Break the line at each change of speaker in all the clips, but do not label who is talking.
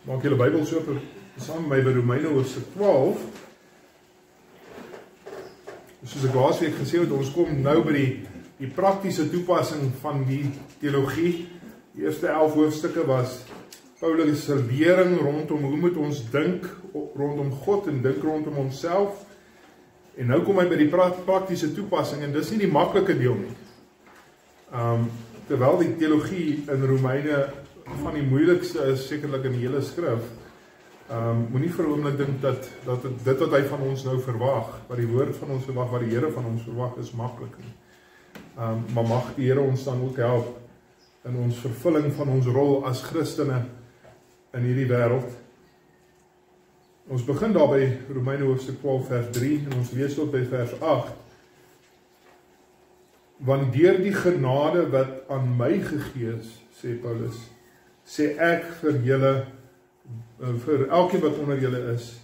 Maak julle Bybels oop saam met my by Romeine hoofstuk 12. Soos ek laasweek gesê het, ons kom nou by die praktiese toepassing van die teologie. Die eerste 11 hoofstukke was Paulus se lering rondom hoe moet ons dink rondom God en dink rondom onsself. En nou kom hy by die praktiese toepassing en dis nie die maklike deel nie. Terwyl die teologie in Romeine van die moeilikste is, sekerlik in die hele skrif, moenie vir 'n oomblik dink dat dit wat hy van ons nou verwag, wat die woord van ons verwag, wat die Here van ons verwag, is maklik nie. Maar mag die Here ons dan ook help in ons vervulling van ons rol as Christene in hierdie wêreld. Ons begin daar by Romeine hoofstuk 12 vers 3 en ons lees tot by vers 8. Want deur die genade wat aan my gegee is, sê Paulus, sê ek vir julle, vir elkeen wat onder julle is,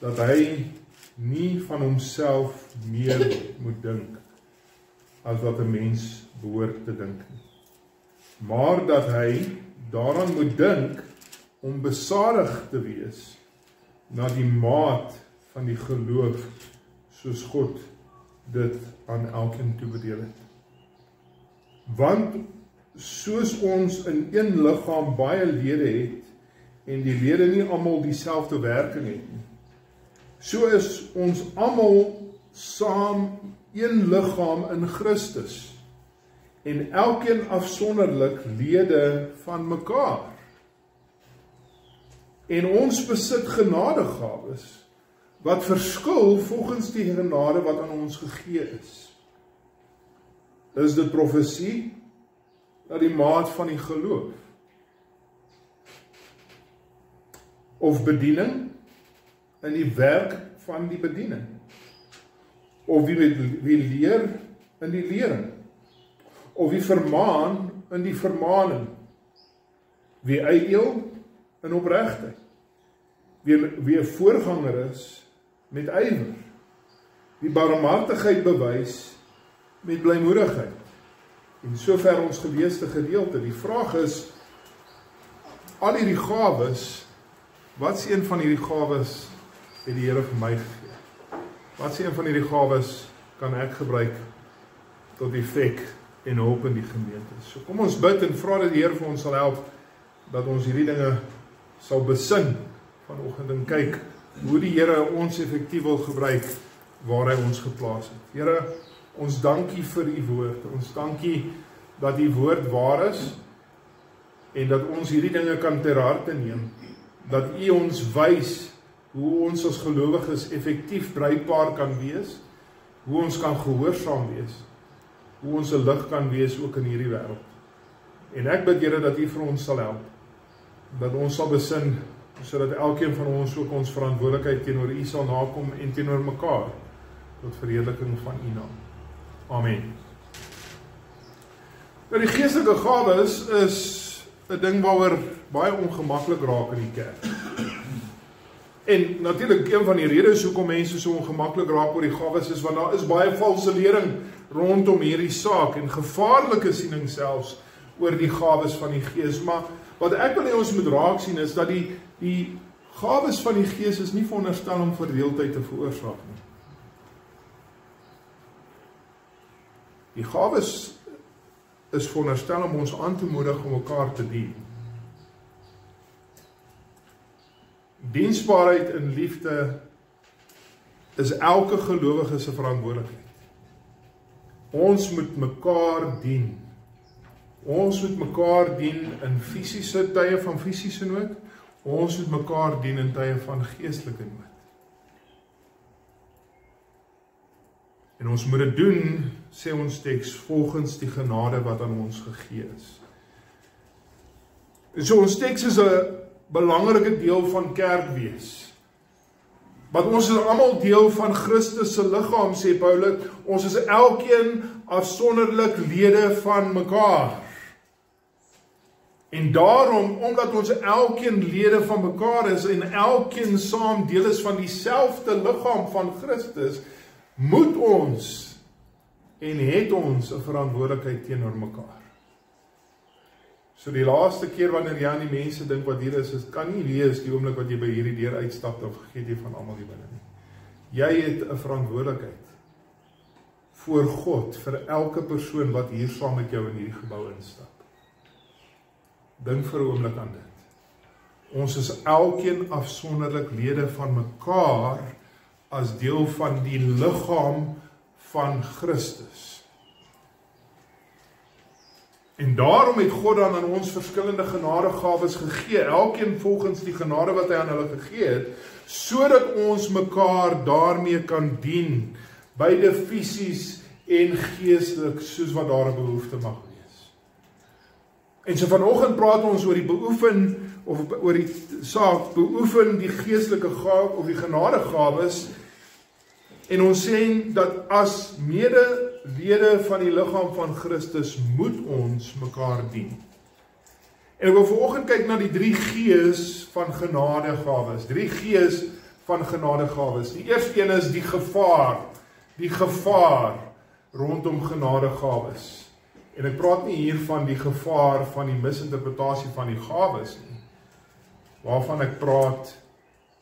dat hy nie van homself meer moet dink as wat 'n mens behoort te dink nie. Maar dat hy daaraan moet dink om besadig te wees na die maat van die geloof soos God dit aan elkeen toebedeel het. Want soos ons in een liggaam baie lede het en die lede nie almal dieselfde werking het nie, so is ons almal saam een liggaam in Christus en elkeen afsonderlik lede van mekaar. En ons besit genadegawes wat verskil volgens die genade wat aan ons gegee is. Is dit profesie? Na die maat van die geloof. Of bediening in die werk van die bediening. Of wie leer in die lering. Of wie vermaan in die vermaning. Wie uitdeel in opregtheid. Wie 'n voorganger is met ywer. Wie barmhartigheid bewys met blymoedigheid. En sover ons geleesde gedeelte, die vraag is, al hierdie gawes, wat is een van hierdie gawes het die Here vir my gegee? Wat is een van hierdie gawes kan ek gebruik tot effek en hulp in die gemeente? So kom ons bid en vra dat die Here vir ons sal help, dat ons hierdie dinge sal besin vanoggend en kyk, hoe die Here ons effektief wil gebruik, waar hy ons geplaas het. Here, ons dankie vir u woord, ons dankie dat die woord waar is, en dat ons hierdie dinge kan ter harte neem, dat u ons wys, hoe ons as gelowiges effektief bruikbaar kan wees, hoe ons kan gehoorsaam wees, hoe ons 'n lig kan wees ook in hierdie wêreld. En ek bid Here dat u vir ons sal help, dat ons sal besin, sodat elkeen van ons ook ons verantwoordelikheid teenoor u sal nakom en teenoor mekaar, tot verheerliking van u naam. Amen. Nou die geestelike gawes is 'n ding waaroor baie ongemaklik raak in die kerk. En natuurlik een van die redes hoekom mense so ongemaklik raak oor die gawes is want daar is baie valse lering rondom hierdie saak en gevaarlike siening selfs oor die gawes van die Gees. Maar wat ek wil hê ons moet raak sien is dat die gawes van die Gees is nie veronderstel om verdeeldheid te veroorsaak nie. Die gawes is veronderstel om ons aan te moedig om mekaar te dien. Diensbaarheid in liefde is elke gelowige se verantwoordelikheid. Ons moet mekaar dien. Ons moet mekaar dien in fisiese tye van fisiese nood. Ons moet mekaar dien in tye van geestelike nood. En ons moet dit doen, sê ons teks, volgens die genade wat aan ons gegee is. En so ons teks is 'n belangrike deel van kerk wees. Want ons is almal deel van Christus se liggaam, sê Paulus. Ons is elkeen afsonderlik lede van mekaar. En daarom, omdat ons elkeen lede van mekaar is en elkeen saam deel is van dieselfde liggaam van Christus, moet ons en het ons 'n verantwoordelikheid teenoor mekaar. So die laaste keer wanneer jy aan die mense dink wat hier is, kan nie wees die oomblik wat jy by hierdie deur uitstap, of vergeet jy van almal hier binne nie. Jy het 'n verantwoordelikheid voor God, vir elke persoon wat hier saam met jou in hierdie gebou instap. Dink vir 'n oomblik aan dit. Ons is elkeen afsonderlik lede van mekaar, as deel van die liggaam van Christus. En daarom het God dan aan ons verskillende genadegawes gegee, elkeen volgens die genade wat hy aan hulle gegee het, sodat ons mekaar daarmee kan dien, beide fisies en geestelik, soos wat daar 'n behoefte mag wees. En so vanoggend praat ons oor die beoefen, of oor die saak, beoefen die geestelike gawe, of die genadegawes, en ons sê dat as medelede van die liggaam van Christus moet ons mekaar dien. En ek wil vanoggend kyk na die 3 G's van genadegawes. 3 G's van genadegawes. Die eerste een is die gevaar rondom genadegawes. En ek praat nie hier van die gevaar van die misinterpretasie van die gawes nie. Waarvan ek praat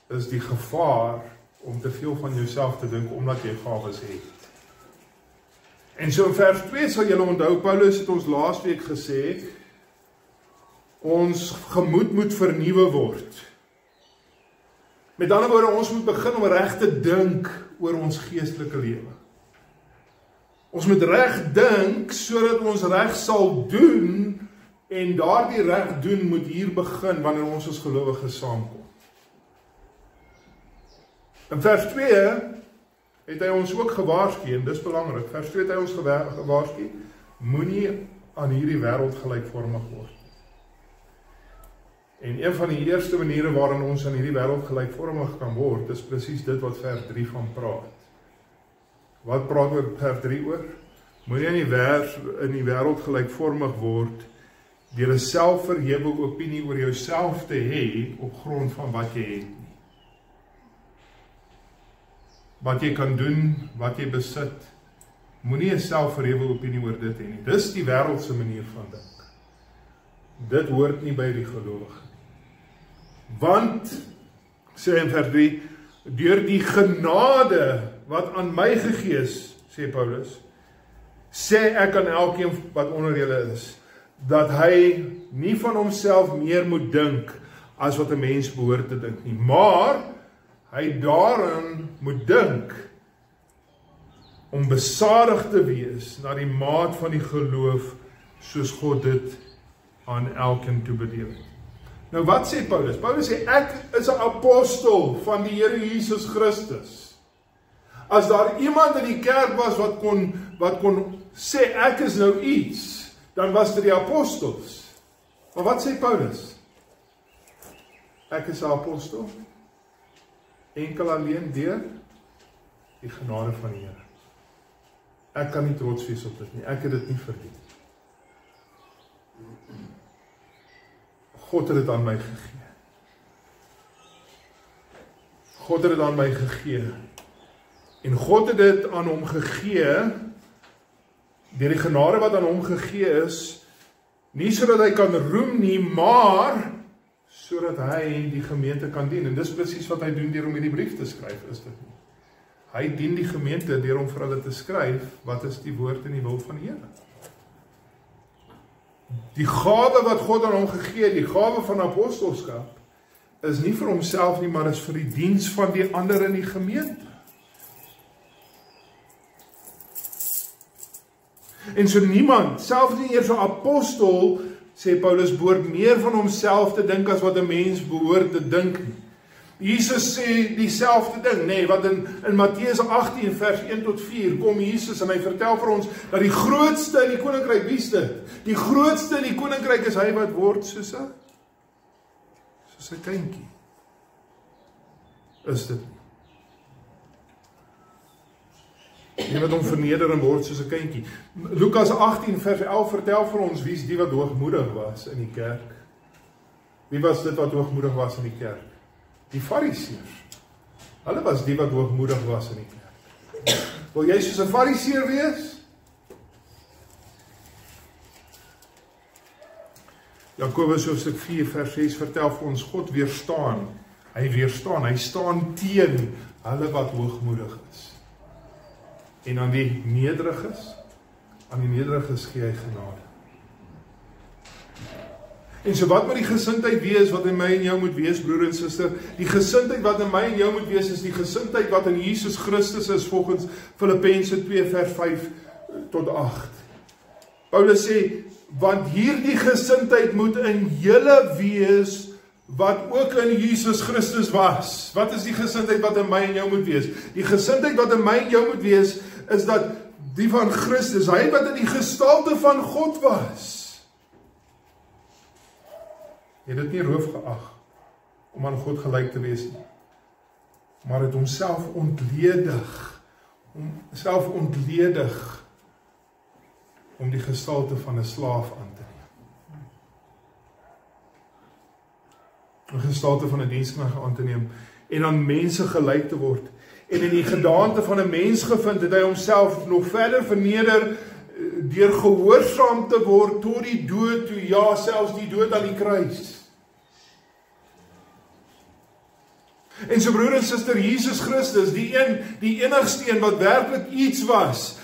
is die gevaar om te veel van jouself te dink omdat jy gawes het. En so in vers 2 sal julle onthou, Paulus het ons laasweek gesê, ons gemoed moet vernuwe word. Met ander woorde, ons moet begin om reg te dink oor ons geestelike lewe. Ons moet reg dink, sodat ons reg sal doen, en daardie reg doen moet hier begin, wanneer ons as gelowiges saamkom. In vers 2 het hy ons ook gewaarsku, en dis belangrik, vers 2 het hy ons gewaarsku, moenie aan hierdie wêreld gelykvormig word. En een van die eerste maniere waarin ons aan hierdie wêreld gelykvormig kan word, is presies dit wat vers 3 van praat. Wat praat oor vers 3 oor? Moenie in die wêreld gelykvormig word, deur 'n selfverhewe opinie oor jouself te hê, op grond van wat jy het. Wat jy kan doen, wat jy besit, moenie 'n selfverhewe opinie oor dit hê nie. Dis die wêreldse manier van dink. Dit hoort nie by die gelowige nie. Want, sê in vers 3, deur die genade wat aan my gegee is, sê Paulus, sê ek aan elkeen wat onder julle is, dat hy nie van homself meer moet dink as wat 'n mens behoort te dink nie, maar hy daarin moet dink om besadig te wees na die maat van die geloof soos God dit aan elkeen toebedeel het. Nou wat sê Paulus? Paulus sê ek is 'n apostel van die Here Jesus Christus. As daar iemand in die kerk was wat kon sê ek is nou iets, dan was dit die apostels. Maar wat sê Paulus? Ek is 'n apostel enkel alleen deur die genade van die Here. Ek kan nie trots wees op dit nie. Ek het dit nie verdien. God het dit aan my gegee. God het dit aan my gegee. En God het dit aan hom gegee, deur die genade wat aan hom gegee is, nie sodat hy kan roem nie, maar sodat hy die gemeente kan dien. En dis presies wat hy doen deur om hierdie brief te skryf, is dit nie? Hy dien die gemeente deur om vir hulle te skryf, wat is die woord en die wil van die Here. Die gawe wat God aan hom gegee het, die gawe van apostelskap, is nie vir homself nie, maar is vir die diens van die ander in die gemeente. En so niemand, selfs nie eers 'n apostel, sê Paulus, behoort meer van homself te dink as wat 'n mens behoort te dink nie. Jesus sê dieselfde ding, nee, wat in Matteus 18 vers 1 tot 4 kom Jesus en hy vertel vir ons dat die grootste in die koninkryk, wie is dit? Die grootste in die koninkryk is hy wat word soos 'n kindjie. Is dit nie? Die wat hom verneder en word soos 'n kindjie. Lukas 18 vers 11 vertel vir ons wie is die wat hoogmoedig was in die kerk. Wie was dit wat hoogmoedig was in die kerk? Die fariseërs. Hulle was die wat hoogmoedig was in die kerk. Wil jy soos 'n fariseër wees? Jakobus hoofstuk 4 vers 6 vertel vir ons, God weerstaan. Hy staan teen hulle wat hoogmoedig is. En aan die nederiges gee hy genade. En so wat moet die gesindheid wees wat in my en jou moet wees, broer en suster? Die gesindheid wat in my en jou moet wees, is die gesindheid wat in Jesus Christus is, volgens Filippense 2 vers 5 tot 8. Paulus sê, want hierdie gesindheid moet in julle wees, wat ook in Jesus Christus was. Wat is die gesindheid wat in my en jou moet wees? Die gesindheid wat in my en jou moet wees, is dat die van Christus, hy wat in die gestalte van God was, het dit nie roof geag om aan God gelyk te wees nie, maar het homself ontledig om die gestalte van 'n slaaf aan te neem. 'n gestalte van 'n diensknegt aan te neem en aan mense gelyk te word. En in die gedaante van 'n mens gevind, het hy homself nog verder verneder deur gehoorsaam te word tot die dood toe, ja, selfs die dood aan die kruis. En so broer en suster, Jesus Christus, die enigste een wat werklik iets was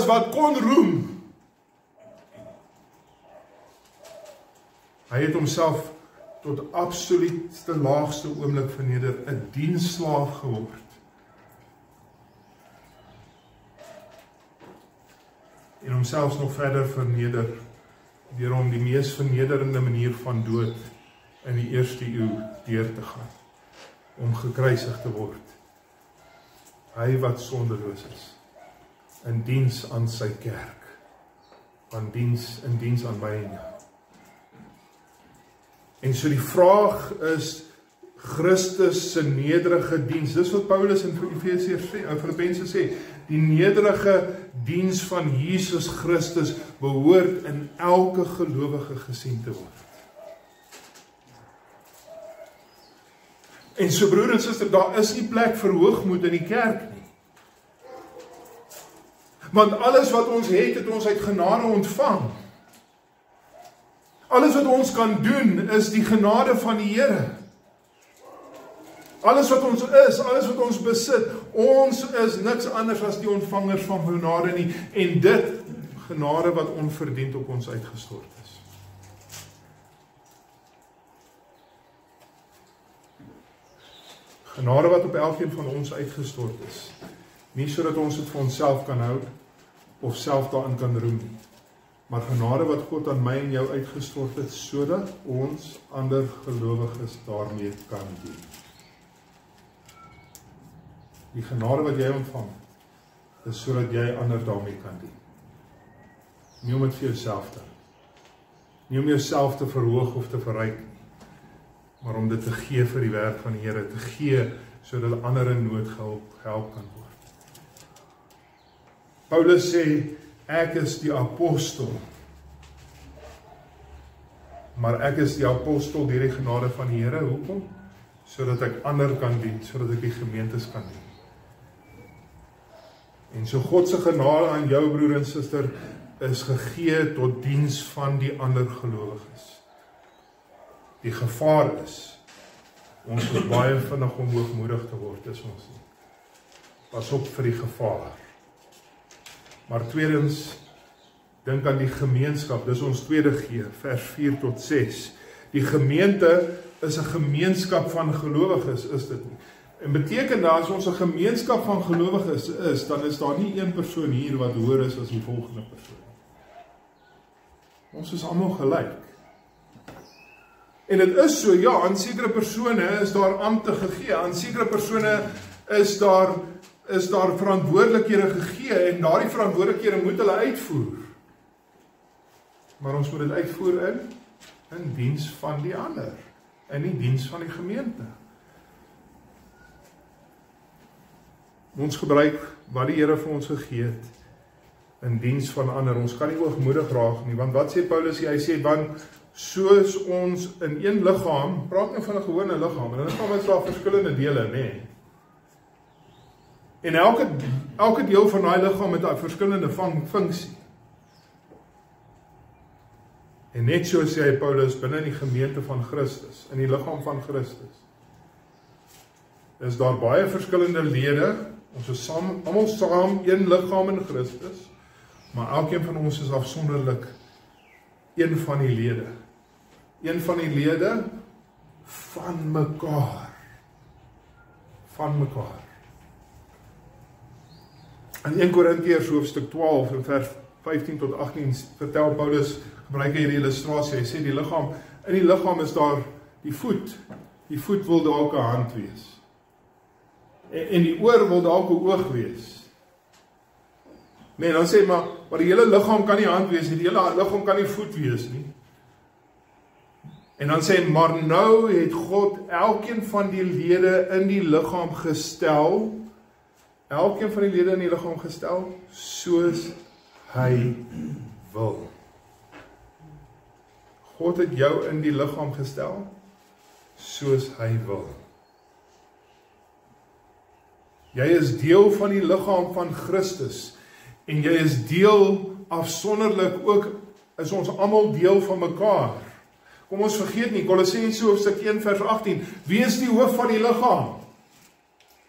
wat kon roem. Hy het homself tot absoluutste laagste oomblik verneder, 'n diensslaaf geword. En homself nog verder verneder, deur hom die mees vernederende manier van dood in die eerste eeu deur te gaan, om gekruisig te word. Hy wat sondeloos is, in diens aan sy kerk, in diens aan my en jou. En so die vraag is, Christus se nederige diens, dis wat Paulus in Filippense sê, die nederige diens van Jesus Christus behoort in elke gelowige gesien te word. En so broer en suster, daar is nie plek vir hoogmoed in die kerk nie. Want alles wat ons het ons uit genade ontvang. Alles wat ons kan doen, is die genade van die Here. Alles wat ons is, alles wat ons besit, ons is niks anders as die ontvangers van genade nie, en dit, genade wat onverdiend op ons uitgestort is. Genade wat op elkeen van ons uitgestort is, nie sodat ons dit vir onsself kan hou, of self daarin kan roem nie, maar genade wat God aan my en jou uitgestort het, sodat ons ander gelowiges daarmee kan dien. Die genade wat jy ontvang, is sodat jy ander daarmee kan dien. Nie om het vir jouself te, nie om jouself te verhoog of te verryk nie, maar om dit te gee vir die werk van die Here, te gee, sodat ander in nood gehelp kan word. Paulus sê, ek is die apostel, maar ek is die apostel deur die genade van die Here, hoekom? Sodat ek ander kan dien, sodat ek die gemeentes kan dien. En so God se genade aan jou broer en suster, is gegee tot diens van die ander gelowiges. Die gevaar is, ons is baie vinnig om hoogmoedig te word, is ons nie. Pas op vir die gevaar. Maar tweedens, dink aan die gemeenskap, dis ons tweede G, vers 4 tot 6. Die gemeente is 'n gemeenskap van gelowiges, is dit nie. En beteken dat as ons 'n gemeenskap van gelowiges is, dan is daar nie een persoon hier wat hoër is as die volgende persoon. Ons is almal gelyk. En dit is so, ja, aan sekere persone is daar ampte gegee, aan sekere persone is daar verantwoordelikhede gegee, en daardie verantwoordelikhede moet hulle uitvoer. Maar ons moet dit uitvoer in diens van die ander, en nie diens van die gemeente. Ons gebruik wat die Here vir ons gegee het, in diens van ander. Ons kan nie hoogmoedig raak nie, want wat sê Paulus? Hy sê, want soos ons in een liggaam, praat nou van 'n gewone liggaam, en 'n liggaam is daar verskillende dele, nee. En elke deel van daai liggaam het 'n verskillende funksie. En net so sê hy Paulus, binne in die gemeente van Christus, in die liggaam van Christus, is daar baie verskillende lede, ons is almal saam een liggaam in Christus, maar elkeen van ons is afsonderlik een van die lede. Een van die lede van mekaar. Van mekaar. In 1 Korintiërs hoofstuk 12 en vers 15 tot 18 vertel Paulus, gebruik hy hierdie illustrasie, hy sê die liggaam, in die liggaam is daar die voet wil dalk 'n hand wees, en die oor wil dalk 'n oog wees. Nee, dan sê maar die hele liggaam kan nie hand wees nie, die hele liggaam kan nie voet wees nie. En dan sê, maar nou het God elkeen van die lede in die liggaam gestel, elkeen van die lede in die liggaam gestel, soos hy wil. God het jou in die liggaam gestel, soos hy wil. Jy is deel van die liggaam van Christus, en jy is deel afsonderlik ook, is ons almal deel van mekaar. Kom ons vergeet nie, Kolossense hoofstuk 1 vers 18, wie is die hoof van die liggaam?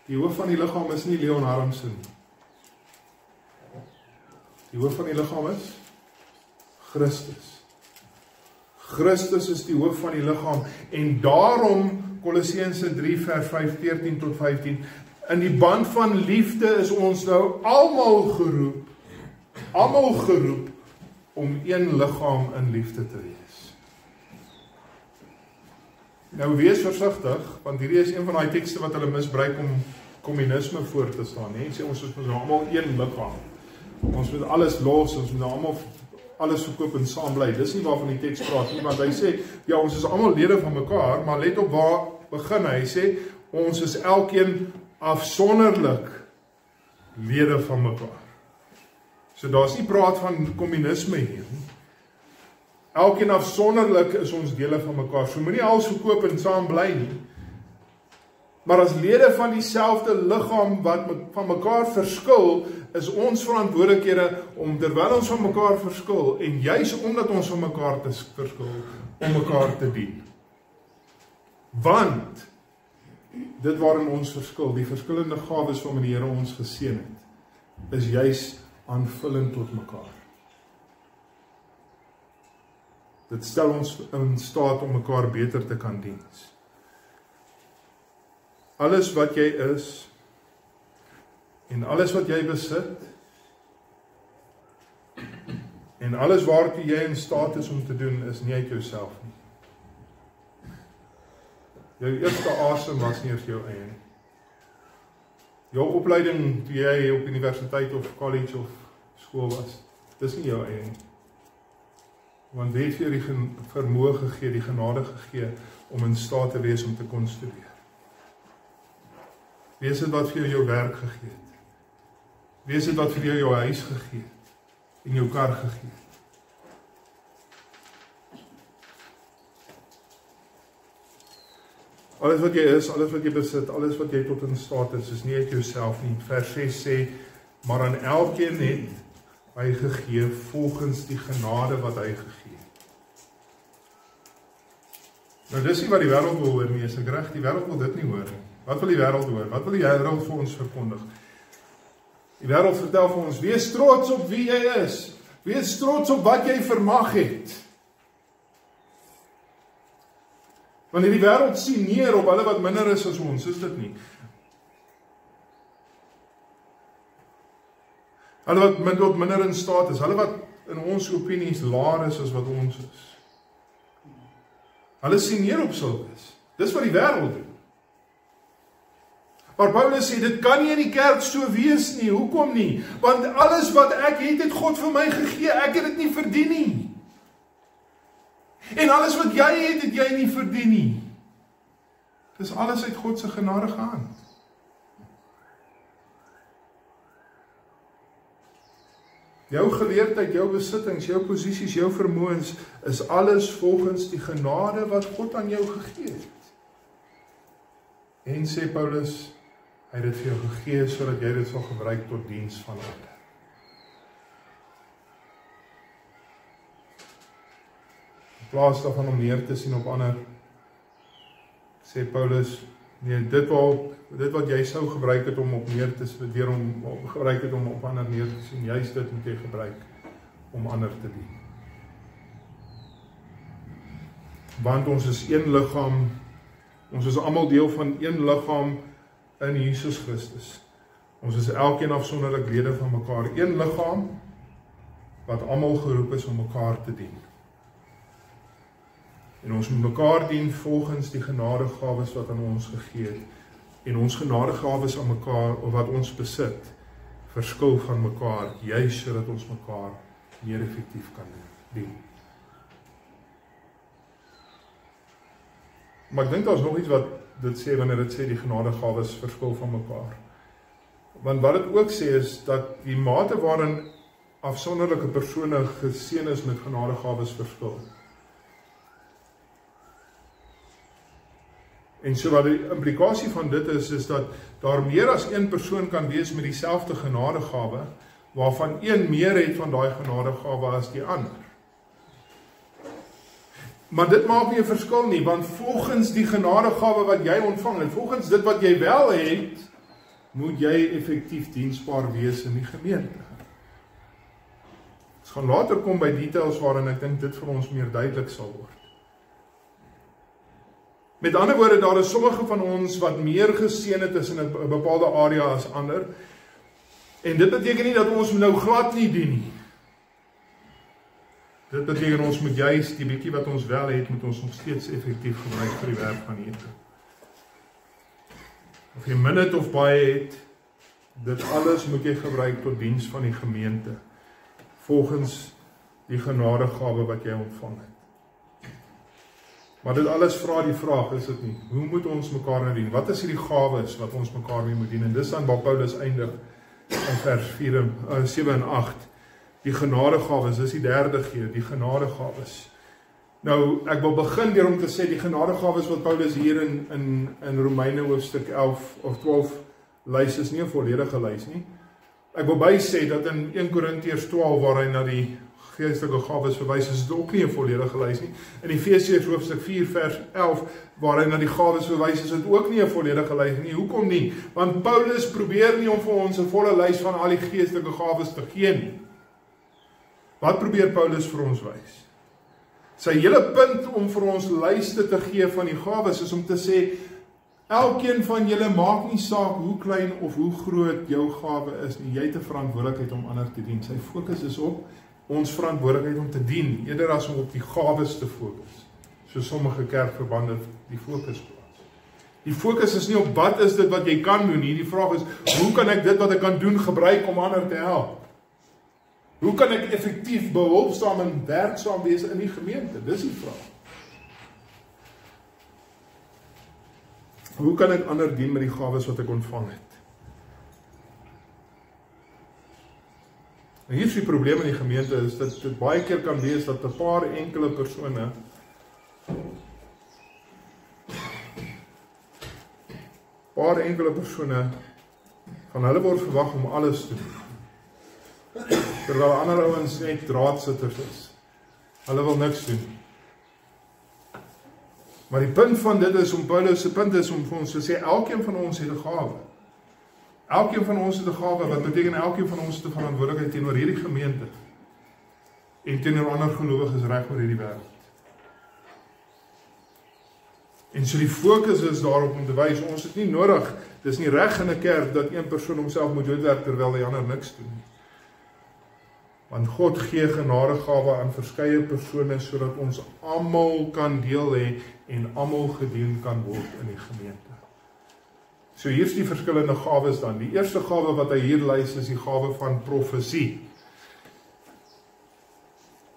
Die hoof van die liggaam is nie Leon Harmsen nie. Die hoof van die liggaam is Christus. Christus is die hoof van die liggaam, en daarom, Kolossense 3 vers 14 tot 15, in die band van liefde is ons nou almal geroep, om een liggaam in liefde te wees. Nou wees versigtig, want hierdie is een van die tekste wat hulle misbruik om kommunisme voor te staan. Nee, sê ons moet nou almal een liggaam. Ons moet alles los, ons moet nou almal alles verkoop en saam bly. Dis nie waarvan die teks praat nie, want hy sê, ja, ons is almal lede van mekaar, maar let op waar begin hy sê, ons is elkeen afsonderlik lede van mekaar. So daar's nie praat van kommunisme hier nie. Elkeen afsonderlik is ons dele van mekaar. So moenie alles verkoop en saam bly nie. Maar as lede van dieselfde liggaam wat van mekaar verskil, is ons verantwoordelikhede om terwyl ons van mekaar verskil, en juis omdat ons van mekaar te verskil, om mekaar te dien. Want dit waarin ons verskil, die verskillende gawes waarmee die Here ons geseën het, is juis aanvullend tot mekaar. Dit stel ons in staat om mekaar beter te kan dien. Alles wat jy is, en alles wat jy besit, en alles waartoe jy in staat is om te doen, is nie uit jouself nie. Jou eerste asem was nie eers jou eie nie. Jou opleiding toe jy op universiteit of college of skool was, dis nie jou eie nie. Want wie het vir jou die vermoë gegee, die genade gegee, om in staat te wees om te kon studeer? Wie is dit wat vir jou werk gegee het? Wie is dit wat vir jou huis gegee het? En jou kar gegee het? Alles wat jy is, alles wat jy besit, alles wat jy tot in staat is nie uit jouself nie. Vers 6 sê, maar aan elkeen het hy gegee volgens die genade wat hy gegee het. Nou dis nie wat die wêreld wil hoor nie, is ek reg? Die wêreld wil dit nie hoor nie. Wat wil die wêreld hoor? Wat wil die wêreld vir ons verkondig? Die wêreld vertel vir ons, wees trots op wie jy is. Wees trots op wat jy vermag het. Want die wêreld sien neer op hulle wat minder is as ons, is dit nie? Hulle wat minder in staat is, hulle wat in ons opinies laer is as wat ons is. Hulle sien neer op sulkes. Dis wat die wêreld doen. Maar Paulus sê, dit kan nie in die kerk so wees nie. Hoekom nie? Want alles wat ek het God vir my gegee. Ek het dit nie verdien nie. En alles wat jy het jy nie verdien nie. Dis alles uit God se genadige hand. Jou geleerdheid, jou besittings, jou posisies, jou vermoëns, is alles volgens die genade wat God aan jou gegee het. En sê Paulus, hy het dit vir jou gegee, sodat jy dit sal gebruik tot diens van ander. plaas daarvan om neer te sien op ander, sê Paulus, nee, dit wat jy sou gebruik het om op neer te sien, gebruik het om op ander neer te sien, juist dit moet jy gebruik om ander te dien. Want ons is een liggaam, ons is almal deel van een liggaam in Jesus Christus. Ons is elkeen afsonderlik lede van mekaar, een liggaam wat almal geroep is om mekaar te dien. En ons moet mekaar dien volgens die genadegawes wat aan ons gegee het. En ons genadegawes aan mekaar, of wat ons besit, verskil van mekaar, juist sodat ons mekaar meer effektief kan dien. Maar ek dink daar is nog iets wat dit sê, wanneer dit sê die genadegawes verskil van mekaar. Want wat dit ook sê is, dat die mate waarin afsonderlike persone geseën is met genadegawes verskil. En so wat die implikasie van dit is dat daar meer as een persoon kan wees met dieselfde genadegawe, waarvan een meer het van daai genadegawe as die ander. Maar dit maak nie 'n verskil nie, want volgens die genadegawe wat jy ontvang, en volgens dit wat jy wel het, moet jy effektief diensbaar wees in die gemeente. Ons gaan later kom by details waarin ek dink dit vir ons meer duidelik sal word. Met ander woorde, daar is sommige van ons wat meer geseën het is in 'n bepaalde area as ander. En dit beteken nie dat ons nou glad nie dien nie. Dit beteken ons moet juist die bietjie wat ons wel het, moet ons nog steeds effektief gebruik vir die werk van die Here. Of jy min het of baie het, dit alles moet jy gebruik tot diens van die gemeente, volgens die genadegawe wat jy ontvang het. Maar dit alles vra die vraag, is dit nie? Hoe moet ons mekaar nou dien? Wat is die gawes wat ons mekaar mee moet dien? En dis dan waar Paulus eindig in vers 7 en 8. Die genadegawes, dis die derde keer, die genadegawes. Nou, ek wil begin deur om te sê, die genadegawes wat Paulus hier in Romeine hoofstuk 11 of 12 lys, is nie 'n volledige lys nie. Ek wil by sê dat in 1 Korintiërs 12, waar hy na die geestelike gawes verwys, is dit ook nie 'n volledige lys nie. In Efesiërs hoofstuk 4 vers 11, waar hy na die gawes verwys, is dit ook nie 'n volledige lys nie. Hoekom nie? Want Paulus probeer nie om vir ons 'n volle lys van al die geestelike gawes te gee nie. Wat probeer Paulus vir ons wys? Sy hele punt om vir ons lyste te gee van die gawes is om te sê, elkeen van julle maak nie saak hoe klein of hoe groot jou gawe is nie, jy het 'n verantwoordelikheid om ander te dien. Sy fokus is op ons verantwoordelikheid om te dien, eerder as om op die gawes te fokus, so sommige kerkverbande die fokus plaas. Die fokus is nie op wat is dit wat jy kan doen nie, die vraag is, hoe kan ek dit wat ek kan doen gebruik om ander te help? Hoe kan ek effektief behulpsaam en werksaam wees in die gemeente? Dis die vraag. Hoe kan ek ander dien met die gawes wat ek ontvang het? En hier is die probleem in die gemeente, is dat dit baie keer kan wees dat 'n paar enkele persone van hulle word verwag om alles te doen. Terwyl ander ouens net draadsitters is. Hulle wil niks doen. Maar die punt van dit is, Paulus se punt is om vir ons te sê, elkeen van ons het 'n gawe. Elkeen van ons het 'n gawe, wat beteken elkeen van ons het 'n verantwoordelikheid teenoor hierdie gemeente en teenoor ander gelowiges reg oor hierdie wêreld. En so die fokus is daarop om te wys, ons het nie nodig, dis nie reg in 'n kerk dat een persoon homself moet doodwerk terwyl die ander niks doen nie. Want God gee genadegawe aan verskeie persone sodat ons almal kan deel hê en almal gedien kan word in die gemeente. So hier is die verskillende gawes dan. Die eerste gawe wat hy hier lys is die gawe van profesie.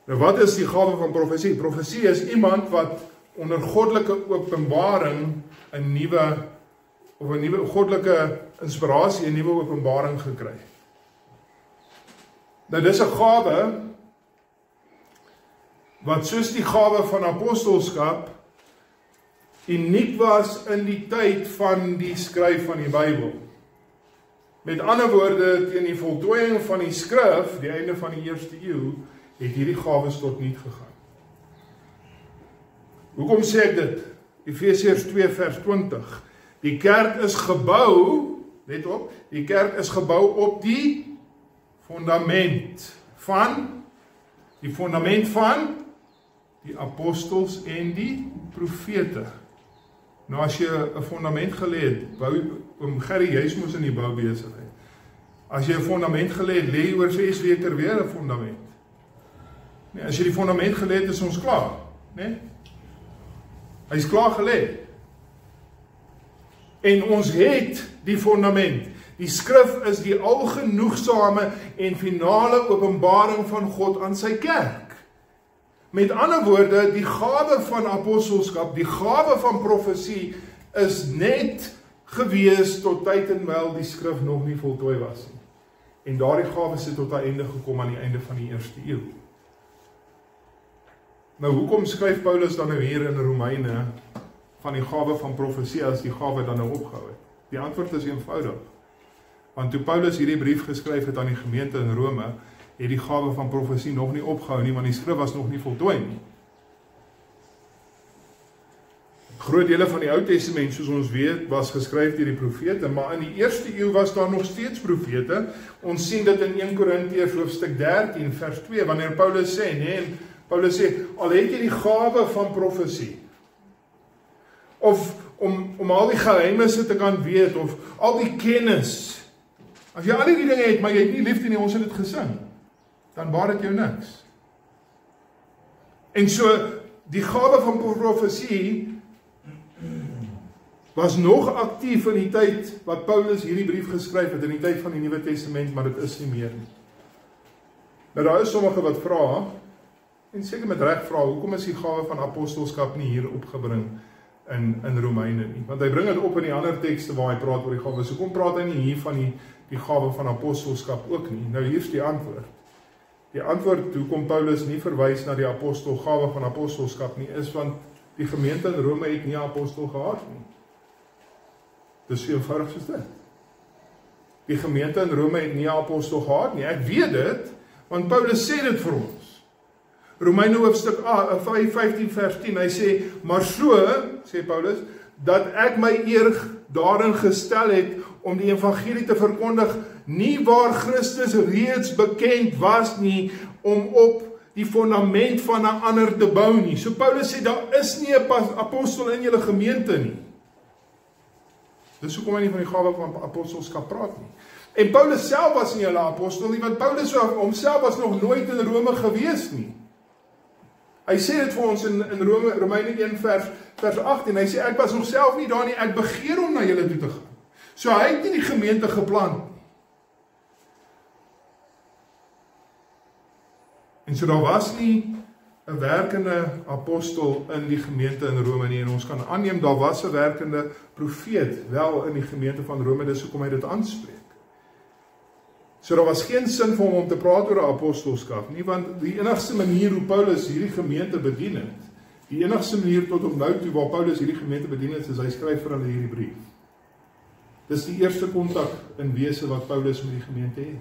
Nou wat is die gawe van profesie? Profesie is iemand wat onder goddelike openbaring 'n nuwe goddelike inspirasie, 'n nuwe openbaring gekry het. Nou dis 'n gawe wat soos die gawe van apostelskap uniek was in die tyd van die skryf van die Bybel. Met ander woorde, teen die voltooiing van die skrif, die einde van die 1ste eeu, het hierdie gawes tot niet gegaan. Hoekom sê ek dit? Efesiërs 2 vers 20. Die kerk is gebou, let op, die kerk is gebou op die fundament van die apostels en die profete. Nou as jy 'n fundament gelê het, oom Gerry, jy's mos in die boubesigheid. As jy 'n fundament gelê het, lê jy oor 6 weke weer 'n fundament. Nee, as jy die fundament gelê het, is ons klaar, né? Hy's klaar gelê. En ons het die fundament. Die skrif is die algenoegsame en finale openbaring van God aan sy kerk. Met ander woorde, die gawe van apostelskap, die gawe van profesie is net gewees tot tyd en wyl die skrif nog nie voltooi was nie. En daardie gawes het tot 'n einde gekom aan die einde van die 1ste eeu. Nou hoekom skryf Paulus dan nou hier in Romeine van die gawe van profesie as die gawe dan nou opgehou het? Die antwoord is eenvoudig. Want toe Paulus hierdie brief geskryf het aan die gemeente in Rome, het die gawe van profesie nog nie opgehou nie, want die skrif was nog nie voltooi nie. Groot dele van die Ou Testament, soos ons weet, was geskryf deur die profete, maar in die 1ste eeu was daar nog steeds profete. Ons sien dit in 1 Korintiërs hoofstuk 13 vers 2, wanneer Paulus sê, Paulus sê, al het jy die gawe van profesie, of om al die geheimnisse te kan weet, of al die kennis, as jy al die dinge het, maar jy het nie liefde nie, ons het dit gesing, dan baat dit jou niks. En so, die gawe van profesie was nog aktief in die tyd wat Paulus hierdie brief geskryf het, in die tyd van die Nuwe Testament, maar dit is nie meer nie. Nou daar is sommige wat vra, en seker met reg vra, hoekom is die gawe van apostelskap nie hier opgebring in Romeine nie? Want hy bring dit op in die ander tekste waar hy praat oor die gawe. So kom praat hy nie hier van die gawe van apostelskap ook nie. Nou hier's die antwoord. Die antwoord hoekom Paulus nie verwys na die gawe van apostelskap nie, is want die gemeente in Rome het nie 'n apostel gehad nie. Dis so eenvoudig soos dit. Die gemeente in Rome het nie 'n apostel gehad nie. Ek weet dit, want Paulus sê dit vir ons. Romeine hoofstuk 15 vers 10, hy sê, maar so, sê Paulus, dat ek my eer daarin gestel het om die evangelie te verkondig, nie waar Christus reeds bekend was nie, om op die fundament van 'n ander te bou nie. So Paulus sê, daar is nie 'n apostel in julle gemeente nie. Dis hoekom hy nie van die gawe van apostelskap praat nie. En Paulus self was nie 'n apostel nie, want Paulus homself was nog nooit in Rome gewees nie. Hy sê dit vir ons in Romeine 1 vers 18, hy sê, ek was nog self nie daar nie, ek begeer om na julle toe te gaan. So hy het nie die gemeente geplant nie. En so daar was nie 'n werkende apostel in die gemeente in Rome nie, en ons kan aanneem, daar was 'n werkende profeet wel in die gemeente van Rome, dis hoekom hy dit aanspreek. So daar was geen sin vir hom om te praat oor 'n apostelskap nie, want die enigste manier hoe Paulus hierdie gemeente bedien het, die enigste manier tot op nou toe waar Paulus hierdie gemeente bedien het, is hy skryf vir hulle hierdie brief. Dis die eerste kontak in wese wat Paulus met die gemeente het.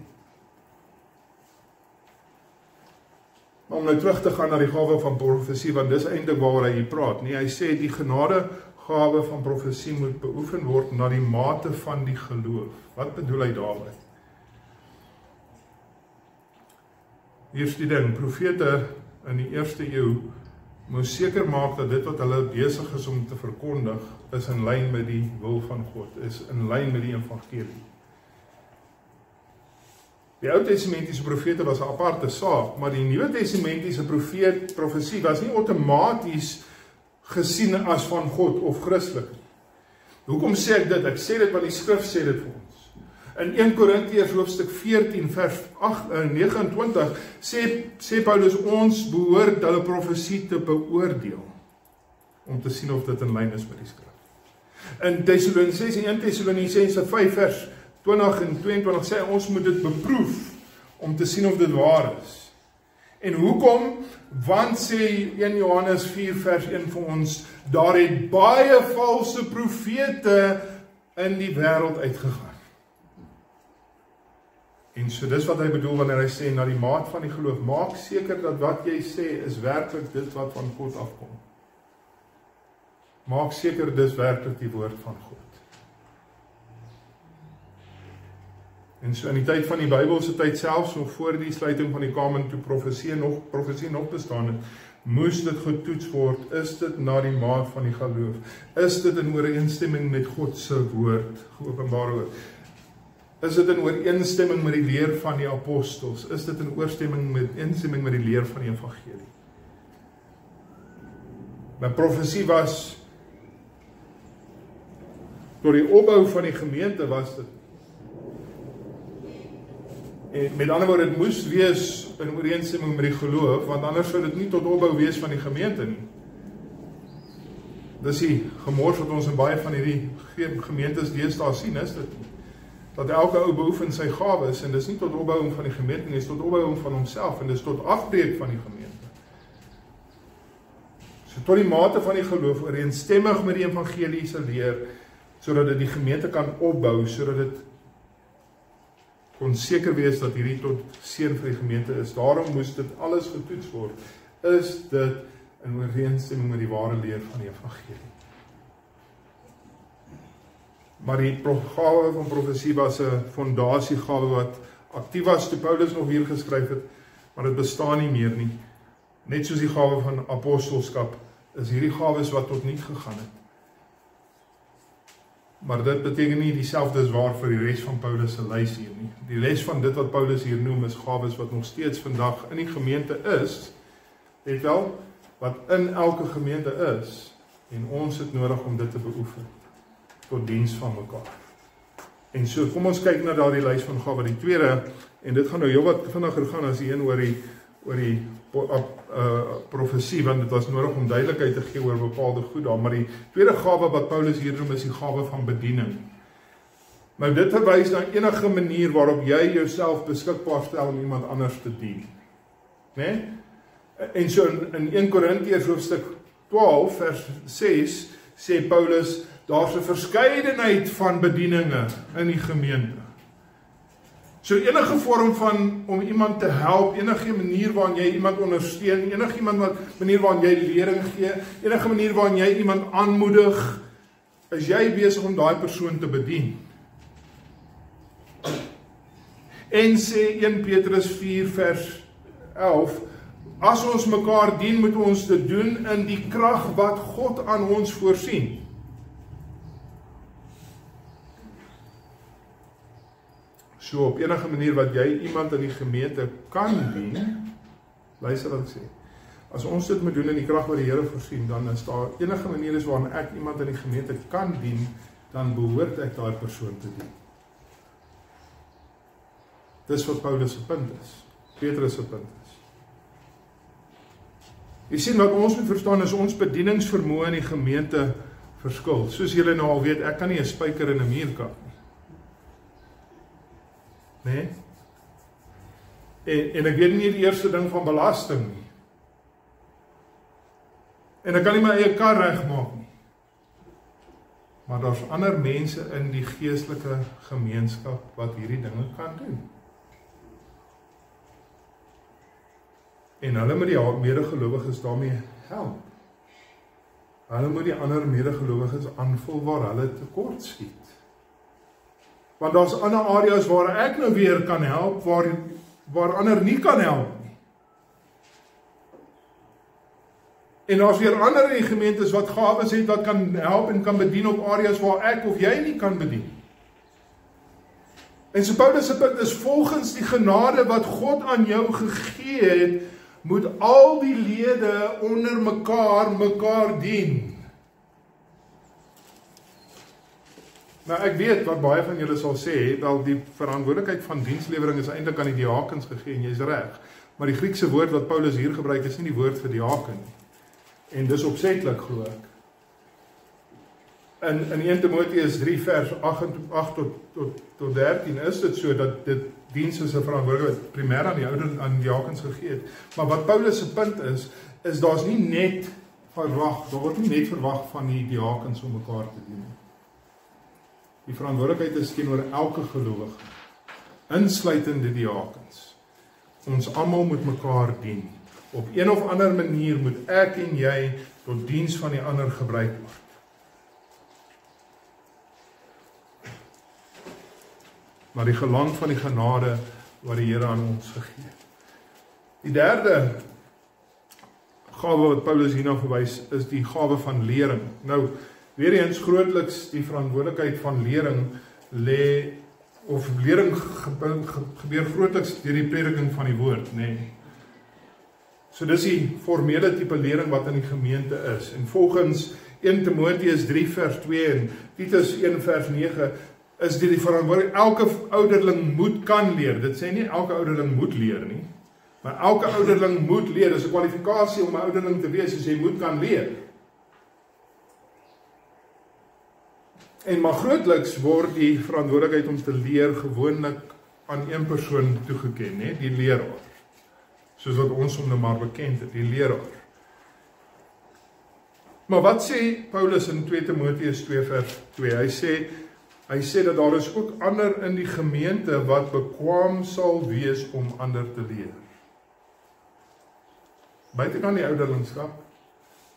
Maar om nou terug te gaan na die gawe van profesie, want dis eintlik waaroor hy hier praat, nie? Hy sê die genadegawe van profesie moet beoefen word na die mate van die geloof. Wat bedoel hy daarmee? Hier's die ding, profete in die 1ste eeu moes seker maak dat dit wat hulle besig is om te verkondig, is in lyn met die wil van God, is in lyn met die evangelie. Die Ou Testamentiese profete was 'n aparte saak, maar die Nuwe Testamentiese profesie was nie outomaties gesien as van God of Christelik. Hoekom sê ek dit? Ek sê dit want die skrif sê dit vir ons. In 1 Korintiërs hoofstuk 14 vers 29 sê Paulus, ons behoort hulle profesie te beoordeel, om te sien of dit in lyn is met die skrif. In 1 Tessalonisense 5 vers 20 en 22 sê ons moet dit beproef, om te sien of dit waar is. En hoekom? Want sê 1 Johannes 4 vers 1 vir ons, daar het baie valse profete in die wêreld uitgegaan. En so dis wat hy bedoel wanneer hy sê, na die maat van die geloof, maak seker dat wat jy sê is werklik dit wat van God afkom. maak seker dis werklik die woord van God. En so in die tyd van die Bybelse tyd, selfs nog voor die sluiting van die kamer toe profesie nog bestaan het, moes dit getoets word, is dit na die maat van die geloof, is dit in ooreenstemming met God se woord, geopenbare woord, is dit in ooreenstemming met die leer van die apostels, is dit in ooreenstemming met die leer van die evangelie. Maar profesie was, door die opbou van die gemeente was dit, en met ander woorde, dit moes wees in ooreenstemming met die geloof, want anders sou dit nie tot opbou wees van die gemeente nie. Dis die gemors wat ons in baie van hierdie gemeentes deesdae sien, is dit nie. Dat elke ou beoefen sy gawes, en dis nie tot opbouing van die gemeente nie, dis tot opbouing van homself, en dis tot afbreek van die gemeente. So tot die mate van die geloof, ooreenstemmig met die evangeliese leer, sodat dit die gemeente kan opbou, sodat dit kon seker wees dat hierdie tot seën vir die gemeente is. Daarom moes dit alles getoets word. Is dit in ooreenstemming met die ware leer van die evangelie? Maar die gawe van profesie was 'n fondasiegawe wat aktief was toe Paulus nog hier geskryf het, maar dit bestaan nie meer nie. Net soos die gawe van apostelskap is hierdie gawes wat tot niet gegaan het. Maar dit beteken nie dieselfde is waar vir die res van Paulus se lys hier nie. Die res van dit wat Paulus hier noem is gawes wat nog steeds vandag in die gemeente is, weet wel, wat in elke gemeente is, en ons het nodig om dit te beoefen, tot diens van mekaar. En so, kom ons kyk na daardie lys van gawe, die tweede, en dit gaan nou heel wat vinniger gaan as die een oor die profesie, want dit was nodig om duidelikheid te gee oor bepaalde goed daar, maar die tweede gawe wat Paulus hier noem is die gawe van bediening. Nou dit verwys na enige manier waarop jy jouself beskikbaar stel om iemand anders te dien. Nee? En so in 1 Korintiërs hoofstuk 12 vers 6 sê Paulus, daar's 'n verskeidenheid van bedieninge in die gemeente. So enige vorm van om iemand te help, enige manier waarin jy iemand ondersteun, enige manier waarin jy lering gee, enige manier waarin jy iemand aanmoedig, is jy besig om daai persoon te bedien. En sê 1 Petrus 4 vers 11, as ons mekaar dien, moet ons dit doen in die krag wat God aan ons voorsien. So op enige manier wat jy iemand in die gemeente kan dien, luister wat ek sê, as ons dit moet doen in die krag wat die Here voorsien, dan is daar enige manier is waarin ek iemand in die gemeente kan dien, dan behoort ek daai persoon te dien. Dis wat Paulus se punt is, Petrus se punt is. Jy sien wat ons moet verstaan is ons bedieningsvermoë in die gemeente verskil. Soos julle nou al weet, ek kan nie 'n spyker in 'n muur kap nie. Nee? En ek weet nie die eerste ding van belasting nie. En ek kan nie my eie kar regmaak nie. Maar daar's ander mense in die geestelike gemeenskap wat hierdie dinge kan doen. En hulle moet die medegelowiges daarmee help. Hulle moet die ander medegelowiges aanvul waar hulle tekort skiet. Want daar's ander areas waar ek nou weer kan help, waar ander nie kan help nie. En daar's weer ander in die gemeentes wat gawes het wat kan help en kan bedien op areas waar ek of jy nie kan bedien. En so Paulus se punt is, volgens die genade wat God aan jou gegee het, moet al die lede onder mekaar dien. Nou ek weet wat baie van julle sal sê, wel die verantwoordelikheid van dienslewering is eintlik aan die diakens gegee en jy's reg. Maar die Griekse woord wat Paulus hier gebruik is nie die woord vir diaken nie. En dis opsetlik glo ek. In 1 Timoteus 3 vers 8 tot 13 is dit so dat dit diens is 'n verantwoordelikheid primêr aan die diakens gegee het. Maar wat Paulus se punt is daar's nie net verwag, daar word nie net verwag van die diakens om mekaar te dien. Die verantwoordelikheid is teenoor elke gelowige, insluitend die diakens. Ons almal moet mekaar dien. Op een of ander manier moet ek en jy tot diens van die ander gebruik word. maar die gelang van die genade wat die Here aan ons gegee het. Die derde gawe wat Paulus hierna verwys, is die gawe van lering. Nou, weer eens grootliks die verantwoordelikheid van lering lê, of lering gebeur grootliks deur die prediking van die woord, nee. So dis die formele tipe lering wat in die gemeente is. En volgens 1 Timoteus 3 vers 2 en Titus 1 vers 9 is dit die verantwoordelikheid. Elke ouderling moet kan leer. Dit sê nie elke ouderling moet leer nie. Maar elke ouderling moet leer. Dis 'n kwalifikasie om 'n ouderling te wees, as jy moet kan leer. En maar grootliks word die verantwoordelikheid om te leer gewoonlik aan een persoon toegeken, hè, die leraar. Soos wat ons hom nou maar bekend het, die leraar. Maar wat sê Paulus in 2 Timoteus 2 vers 2? Hy sê dat daar is ook ander in die gemeente wat bekwaam sal wees om ander te leer. Buitekant die ouderlingskap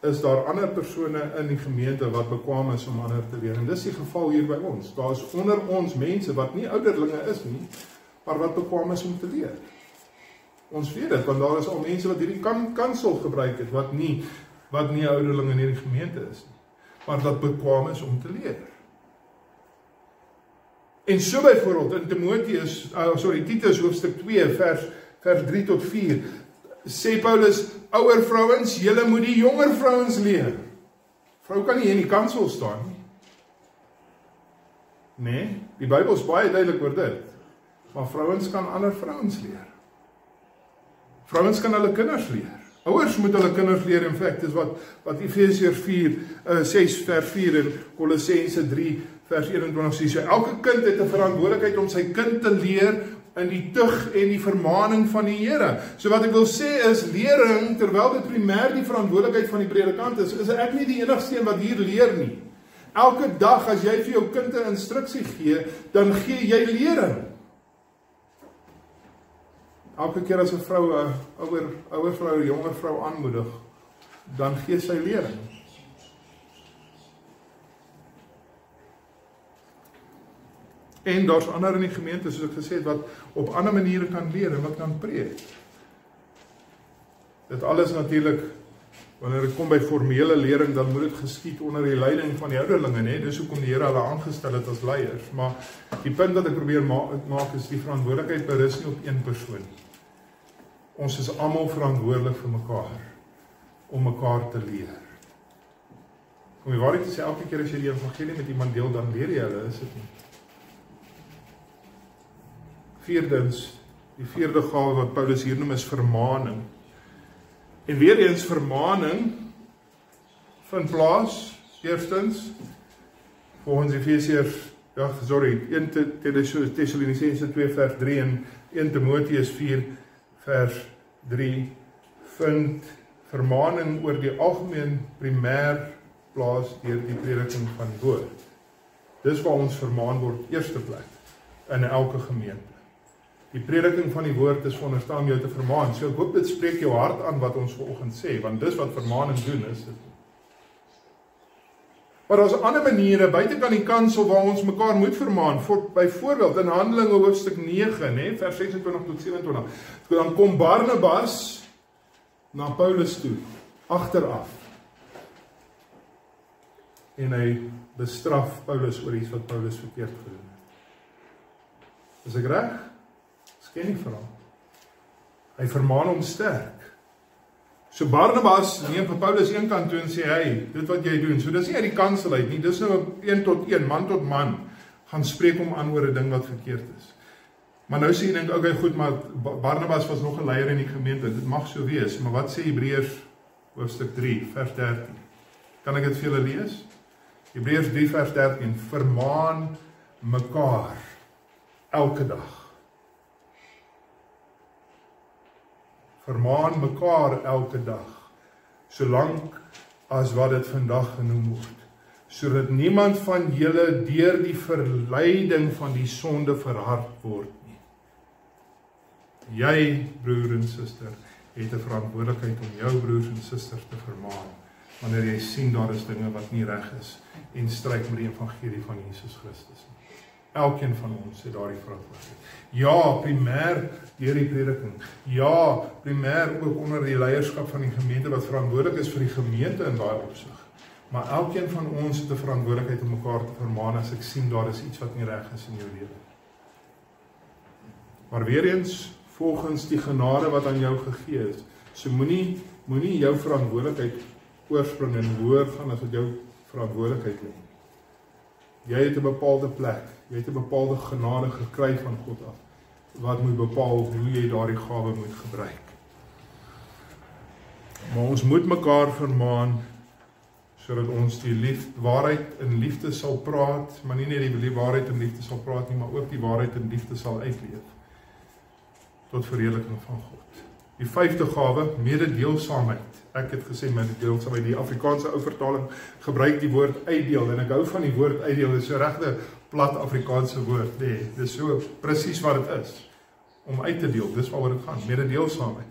is daar ander persone in die gemeente wat bekwaam is om ander te leer. En dis die geval hier by ons. Daar is onder ons mense wat nie ouderlinge is nie, maar wat bekwaam is om te leer. Ons weet dit, want daar is al mense wat hierdie kansel gebruik het, wat nie ouderlinge in hierdie gemeente is nie, maar wat bekwaam is om te leer. En so byvoorbeeld in Titus hoofstuk 2 vers 3 tot 4 sê Paulus, ouer vrouens, julle moet die jonger vrouens leer. Vrou kan nie in die kansel staan nie. Nee, die Bybel is baie duidelik oor dit. Maar vrouens kan ander vrouens leer. Vrouens kan hulle kinders leer. Ouers moet hulle kinders leer, in feite, is wat Efesiërs 6 vers 4 en Kolossense 3 vers 21 sê. So elke kind het 'n verantwoordelikheid om sy kind te leer in die tug en die vermaning van die Here. So wat ek wil sê is, lering, terwyl dit primêr die verantwoordelikheid van die predikant is ek nie die enigste een wat hier leer nie. Elke dag as jy vir jou kind 'n instruksie gee, dan gee jy lering. Elke keer as 'n vrou 'n ouer vrou, 'n jonger vrou aanmoedig, dan gee sy lering. En daar's ander in die gemeente, soos ek gesê het, wat op ander maniere kan leer en wat kan preek. Dit alles natuurlik, wanneer dit kom by formele lering, dan moet dit geskied onder die leiding van die ouderlinge, né? Dis hoekom die Here hulle aangestel het as leiers. Maar die punt wat ek probeer maak is, die verantwoordelikheid berus nie op een persoon. Ons is almal verantwoordelik vir mekaar, om mekaar te leer. Om die waarheid te sê, elke keer as jy die evangelie met iemand deel, dan leer jy hulle, is dit nie. Vierdens, die vierde gawe wat Paulus hier noem is vermaning. En weer eens vermaning vind plaas, eerstens, volgens Efesiërs, 1 Tessalonisense 2 vers 3 en 1 Timoteus 4 vers 3, vind vermaning oor die algemeen primêr plaas deur die prediking van die woord. Dis waar ons vermaan word, eerste plek, in elke gemeente. Die prediking van die woord is veronderstel om jou te vermaan. So ek hoop dit spreek jou hart aan wat ons vanoggend sê, want dis wat vermaning doen, is dit. Maar daar's ander maniere buitekant die kansel waar ons mekaar moet vermaan. Byvoorbeeld in Handelinge hoofstuk 9, né, vers 26 tot 27. Dan kom Barnabas na Paulus toe, agteraf. En hy bestraf Paulus oor iets wat Paulus verkeerd gedoen het. Is ek reg? Ken nie vir hom. Hy vermaan hom sterk. So Barnabas neem vir Paulus een kant toe en sê, hey, dit wat jy doen, so dis nie uit die kansel uit nie, dis nou 1 tot 1, man tot man, gaan spreek hom aan oor 'n ding wat verkeerd is. Maar nou sê jy dink, okay, goed, maar Barnabas was nog 'n leier in die gemeente, dit mag so wees, maar wat sê Hebreërs hoofstuk 3, vers 13? Kan ek dit vir julle lees? Hebreërs 3 vers 13, vermaan mekaar elke dag. Vermaan mekaar elke dag, solank as wat dit vandag genoem word, sodat niemand van julle deur die verleiding van die sonde verhard word nie. Jy, broer en suster, het 'n verantwoordelikheid om jou broers en susters te vermaan, wanneer jy sien daar is dinge wat nie reg is, en stryk met die evangelie van Jesus Christus nie. Elkeen van ons het daardie verantwoordelikheid. Ja, primêr deur die prediking. Ja, primêr ook onder die leierskap van die gemeente wat verantwoordelik is vir die gemeente in daai opsig. Maar elkeen van ons het 'n verantwoordelikheid om mekaar te vermaan as ek sien daar is iets wat nie reg is in jou lewe. Maar weer eens, volgens die genade wat aan jou gegee is. So moenie jou verantwoordelikheid oorspring en hoër gaan as wat jou verantwoordelikheid lê. Jy het 'n bepaalde plek, jy het 'n bepaalde genade gekry van God af, wat moet bepaal hoe jy daardie gawe moet gebruik. Maar ons moet mekaar vermaan, sodat ons die waarheid in liefde sal praat, maar nie net die waarheid in liefde sal praat nie, maar ook die waarheid in liefde sal uitleef, tot verheerliking van God. Die 5de gawe, mededeelsaamheid. Ek het gesê mededeelsaamheid, die Afrikaanse ou vertaling gebruik die woord uitdeel, en ek hou van die woord uitdeel, dit is so regte plat Afrikaanse woord, nee, dit is so presies wat dit is, om uit te deel, dis waaroor dit gaan, mededeelsaamheid.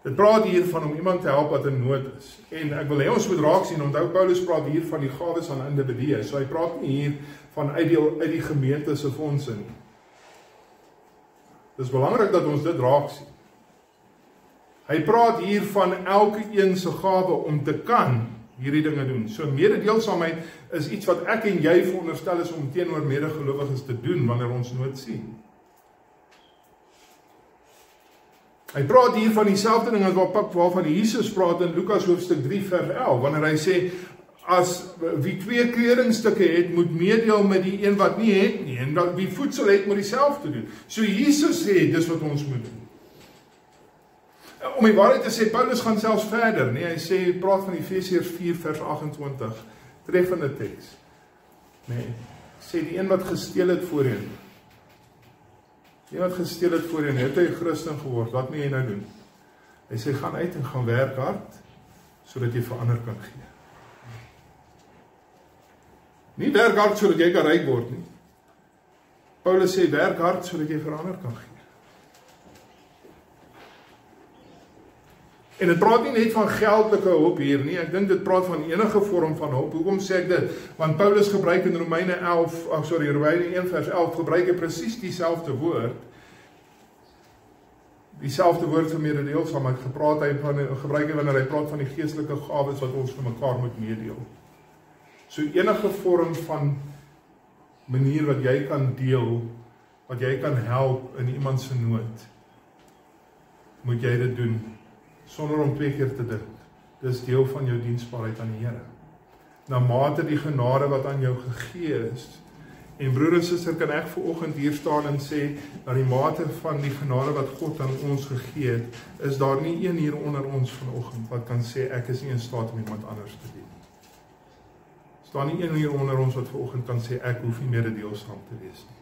Dit praat hiervan om iemand te help wat in nood is, en ek wil hê ons moet raak sien, onthou Paulus praat hier van die gawes aan individue, so hy praat nie hier van uitdeel uit die gemeente se fondse nie. Dit is belangrik dat ons dit raak sien. Hy praat hier van elke een se gawe om te kan hierdie dinge doen. So mededeelsaamheid is iets wat ek en jy veronderstel is om teenoor medegelowiges te doen wanneer ons nood sien. Hy praat hier van dieselfde ding waarvan Jesus praat in Lukas hoofstuk 3 vers 11, wanneer hy sê, as wie 2 kledingstukke het, moet meedeel met die een wat nie het nie, en wie voedsel het, moet dieselfde doen. So Jesus sê, dis wat ons moet doen. Om die waarheid te sê, Paulus gaan selfs verder, nee, hy sê, praat van Efesiërs 4 vers 28, treffende teks. Nee, sê die een wat gesteel het voorheen, die wat gesteel het voorheen, het hy Christen geword, wat moet jy nou doen? Hy sê, gaan uit en gaan werk hard, sodat jy verander kan gee. Nie werk hard sodat jy kan ryk word nie. Paulus sê, werk hard sodat jy verander kan gee. En dit praat nie net van geldelike hulp hier nie, ek dink dit praat van enige vorm van hulp. Hoekom sê ek dit? Want Paulus gebruik in Romeine 1 vers 11, gebruik hy presies dieselfde woord. Dieselfde woord vir mededeelsaamheid gebruik hy wanneer hy praat van die geestelike gawes wat ons vir mekaar moet meedeel. So enige vorm van manier wat jy kan deel, wat jy kan help in iemand se nood, moet jy dit doen, sonder om 2 keer te dink. Dis deel van jou diensbaarheid aan die Here. Na mate die genade wat aan jou gegee is, en broer en suster, kan ek vanoggend hier staan en sê, dat die mate van die genade wat God aan ons gegee het, is daar nie een hier onder ons vanoggend wat kan sê, ek is nie in staat om iemand anders te dien. Is daar nie een hier onder ons wat vanoggend kan sê, ek hoef nie mededeelsaam te wees nie.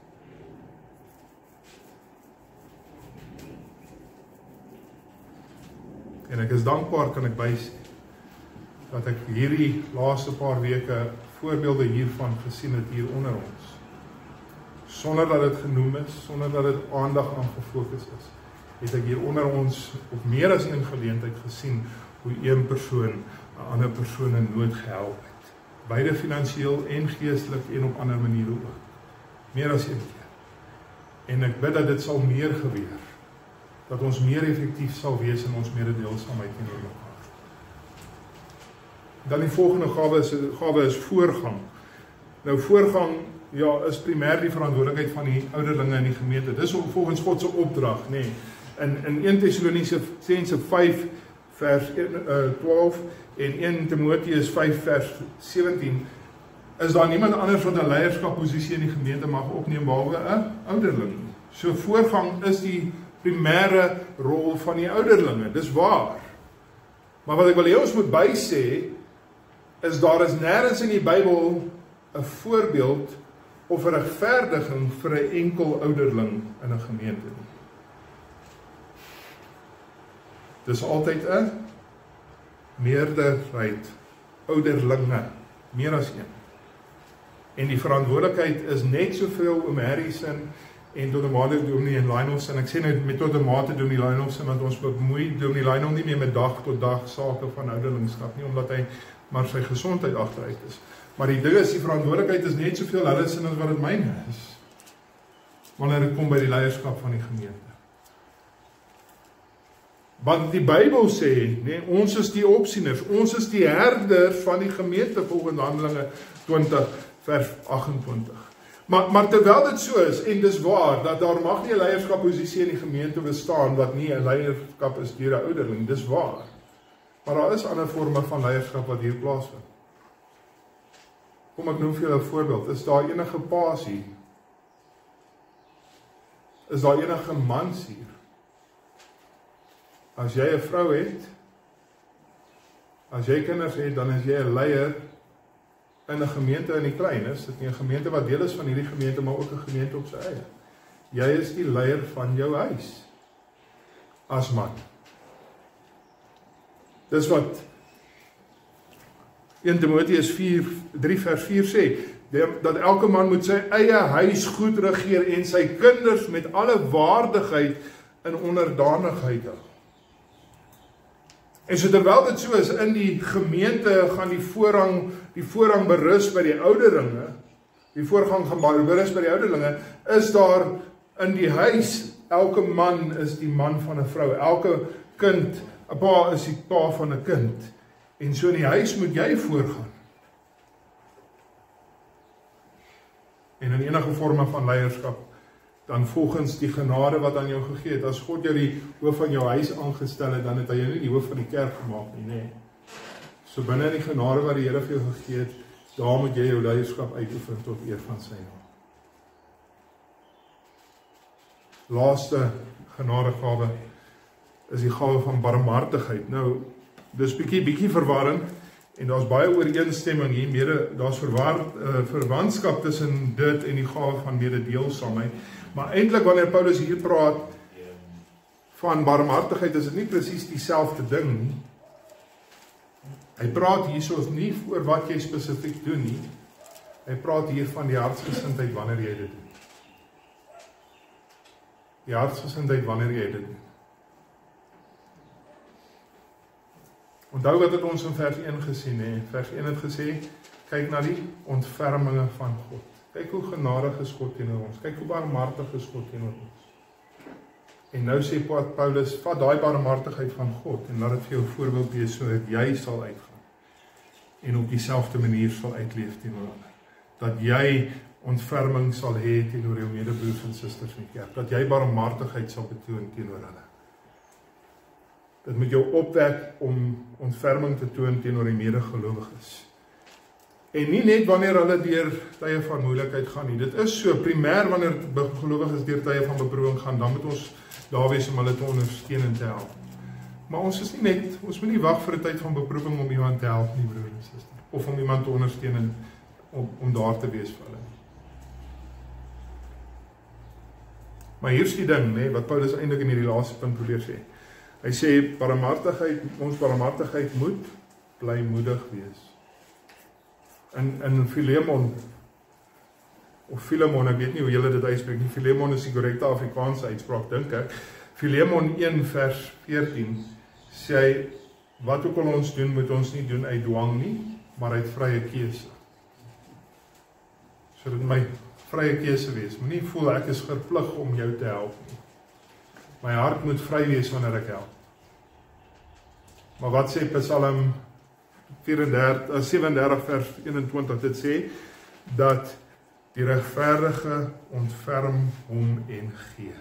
En ek is dankbaar, kan ek bysê, dat ek hierdie laaste paar weke voorbeelde hiervan gesien het hier onder ons. Sonder dat dit genoem is, sonder dat dit aandag aan gefokus is, het ek hier onder ons op meer as een geleentheid gesien hoe een persoon 'n ander persoon in nood gehelp het. Beide finansiëel en geestelik en op ander maniere ook. Meer as een keer. En ek bid dat dit sal meer gebeur. Dat ons meer effektief sal wees in ons mededeelsaamheid teenoor mekaar. Dan die volgende gawe is voorgang. Nou voorgang, ja, is primêr die verantwoordelikheid van die ouderlinge in die gemeente. Dis volgens God se opdrag, nê. In 1 Tessalonisense 5 vers 12 en 1 Timoteus 5 vers 17 is daar niemand anders wat 'n leierskapposisie in die gemeente mag opneem behalwe 'n ouderling. So voorgang is die primêre rol van die ouderlinge, dis waar. Maar wat ek wil hê ons moet bysê, is daar is nêrens in die Bybel 'n voorbeeld of 'n regverdiging vir 'n enkel ouderling in 'n gemeente nie. Dis altyd 'n meerderheid ouderlinge, meer as een. En die verantwoordelikheid is net soveel om Harrison en tot 'n mate Dominee en Lionel sin. Ek sê nou met tot 'n mate Dominee Lionel sin, want ons bemoei Dominee Lionel nie meer met dag tot dag sake van ouderlingskap nie, omdat hy maar sy gesondheid agteruit is. Maar die ding is, die verantwoordelikheid is net soveel hulle sin as wat dit myne is. wanneer dit kom by die leierskap van die gemeente. Want die Bybel sê, nee, ons is die opsieners, ons is die herders van die gemeente volgens Handelinge 20 vers 28. Maar terwyl dit so is, en dis waar, dat daar mag nie 'n leierskapposisie in die gemeente bestaan, wat nie 'n leierskap is deur 'n ouderling, dis waar. Maar daar is ander forme van leierskap wat hier plaasvind. Kom ek noem vir julle 'n voorbeeld, is daar enige paas hier? Is daar enige mans hier? As jy 'n vrou het, as jy kinders het, dan is jy 'n leier in 'n gemeente in die klein, is dit nie 'n gemeente wat deel is van hierdie gemeente, maar ook 'n gemeente op sy eie. Jy is die leier van jou huis, as man. Dis wat 1 Timoteus 3 vers 4 sê, dat elke man moet sy eie huis goed regeer en sy kinders met alle waardigheid en onderdanigheid hou. En so terwyl dit so is, in die gemeente gaan die voorrang berus by die ouderlinge, die voorgang gaan berus by die ouderlinge, is daar in die huis, elke man is die man van 'n vrou, elke kind, 'n pa is die pa van 'n kind, en so in die huis moet jy voorgaan. En in enige vorme van leierskap, dan volgens die genade wat aan jou gegee het, as God jou die hoof van jou huis aangestel het, dan het hy jou nie die hoof van die kerk gemaak nie, nee. So binne die genade wat die Here vir jou gegee het, daar moet jy jou leierskap uitoefen tot eer van sy naam. Laaste genadegawe is die gawe van barmhartigheid. Nou, dis bietjie verwarrend, en daar's baie ooreenstemming hier, daar's verwantskap tussen dit en die gawe van mededeelsaamheid. Maar eintlik wanneer Paulus hier praat van barmhartigheid, is dit nie presies dieselfde ding nie. Hy praat hierso nie oor wat jy spesifiek doen nie. Hy praat hier van die hartsgesindheid wanneer jy dit doen. Die hartsgesindheid wanneer jy dit doen. Onthou wat het ons in vers 1 gesien, hè? Vers 1 het gesê, kyk na die ontferminge van God. Kyk hoe genadig is God teenoor ons. Kyk hoe barmhartig is God teenoor ons. En nou sê Paulus, vat daai barmhartigheid van God en laat dit vir jou 'n voorbeeld wees sodat jy sal uitgaan en op dieselfde manier sal uitleef teenoor ander. Dat jy ontferming sal hê teenoor jou medebroers en susters in die kerk. Dat jy barmhartigheid sal betoon teenoor hulle. Dit moet jou opwek om ontferming te toon teenoor die medegelowiges. En nie net wanneer hulle deur tye van moeilikheid gaan nie. Dit is so, primêr wanneer gelowiges deur tye van beproewing gaan, dan moet ons daar wees om hulle te ondersteun en te help. Maar ons moet nie wag vir 'n tyd van beproewing om iemand te help nie, broer en suster. Of om iemand te ondersteun en om daar te wees vir hulle. Maar hier's die ding, nee, wat Paulus eintlik in hierdie laaste punt probeer sê. Hy sê, ons barmhartigheid moet blymoedig wees. In Philemon, of Philemon, ek weet nie hoe julle dit uitspreek nie, Philemon is die korrekte Afrikaanse uitspraak, dink ek. Philemon 1 vers 14, sê hy, wat ook al ons doen, moet ons nie doen uit dwang nie, maar uit vrye keuse. So dit my vrye keuse wees, moet nie voel ek is verplig om jou te help nie. My hart moet vry wees wanneer ek help. Maar wat sê Psalm 37 vers 21, dit sê, dat die regverdige ontferm hom en gee.